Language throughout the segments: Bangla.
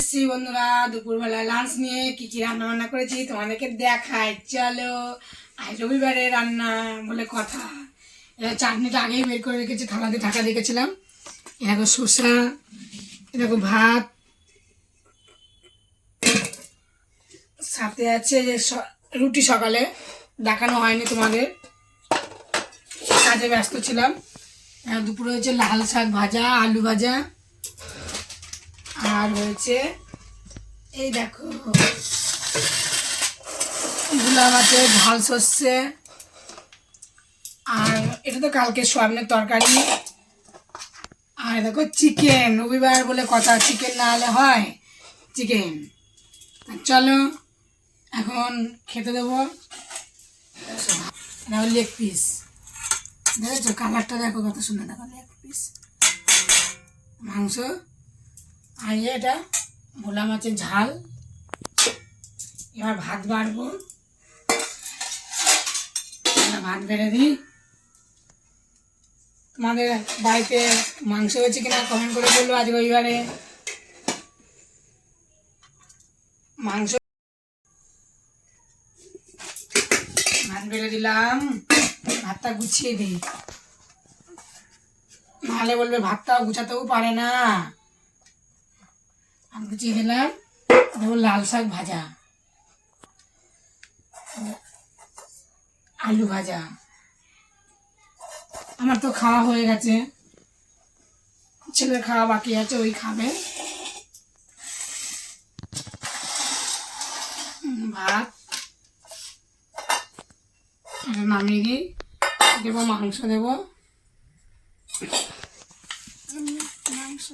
এসছি বন্ধুরা দুপুরবেলা লাঞ্চ নিয়ে কি কি রান্না বান্না করেছি তোমাদেরকে দেখাই। চলো, আজ রবিবারে রান্না বলে কথা। চাটনিটা আগেই বের করে রেখেছি, থালাতে ঢাকা রেখেছিলাম। এরকম শসা, এরকম ভাত, সাথে আছে যে রুটি। সকালে দেখানো হয়নি তোমাদের, কাজে ব্যস্ত ছিলাম। দুপুরে হয়েছে লাল শাক ভাজা, আলু ভাজা, আর হয়েছে এই দেখো ভোলা মাছের ঝাল সর্ষে। আর এটা তো কালকে সোয়াবিনের তরকারি। আর দেখো চিকেন, রবিবার বলে কথা, চিকেন না হলে হয়, চিকেন। চলো এখন খেতে দেবো। লেগ পিস, দেখেছো কালারটা দেখো কত সুন্দর, দেখো লেগ পিস মাংস। আর এটা ভোলা মাছের ঝাল। এবার ভাত বাড়বো, ভাত বেড়ে দিই। তোমাদের বাড়িতে মাংস হয়েছে কিনা কমেন্ট করে বললো। আজ রবিবারে মাংস। ভাত বেড়ে দিলাম, ভাতটা গুছিয়ে দিই, নাহলে বলবে ভাতটাও গুছাতেও পারে না। আমি গুছিয়ে দিলাম। দেখো লাল শাক ভাজা, আলু ভাজা। আমার তো খাওয়া হয়ে গেছে, ছেলের খাওয়া বাকি আছে, ওই খাবে। ভাত নামিয়ে দিই, দেবো মাংস, দেবো মাংস।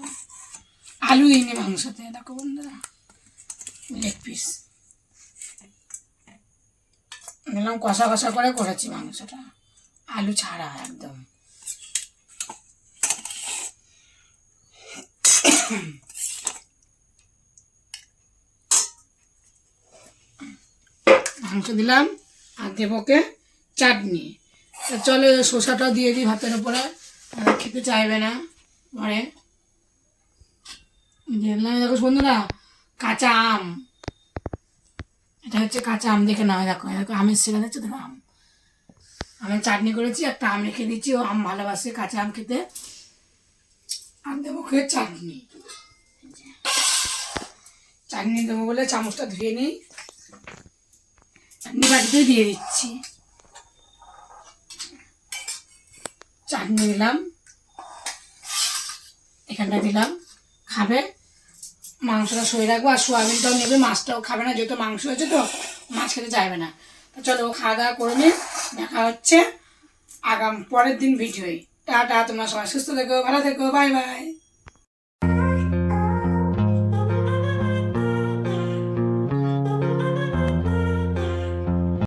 আলু দিইনি মাংসতে, দেখো বন্ধুরা লেগ পিস দিলাম। কষা কষা করে করেছি মাংসটা, আলু ছাড়া একদম। মাংস দিলাম আর দেবকে চাটনি। চলো শসাটাও দিয়ে দিই ভাতের উপরে, খেতে চাইবে না পরে। দিলাম দেখো বন্ধুরা কাঁচা আম, এটা হচ্ছে কাঁচা আম, দেখে নাও। দেখো দেখো আমের সিরা দেখছো, দেখো আম, আমের চাটনি করেছি, একটা আম রেখে দিচ্ছি, ও আম ভালোবাসে কাঁচা আম খেতে। আর দেবো খেয়ে চাটনি, চাটনি দেবো বলে চামচটা ধুয়ে নিই, চাটনি বাটিতে দিয়ে দিচ্ছি। চাটনি দিলাম, এখানটা দিলাম, খাবে। মাংসটা সয়ে রাখবো, আর সোয়াবিনটাও নেবে, মাছটাও খাবে না, যেহেতু মাংস হয়েছে তো মাছ খেতে চাইবে না। তো চলো খাওয়া দাওয়া করে নিই, দেখা হচ্ছে পরের দিন ভিডিওয়। টাটা, তোমরা সবাই সুস্থ থেকো, ভালো থেকো, বাই বাই।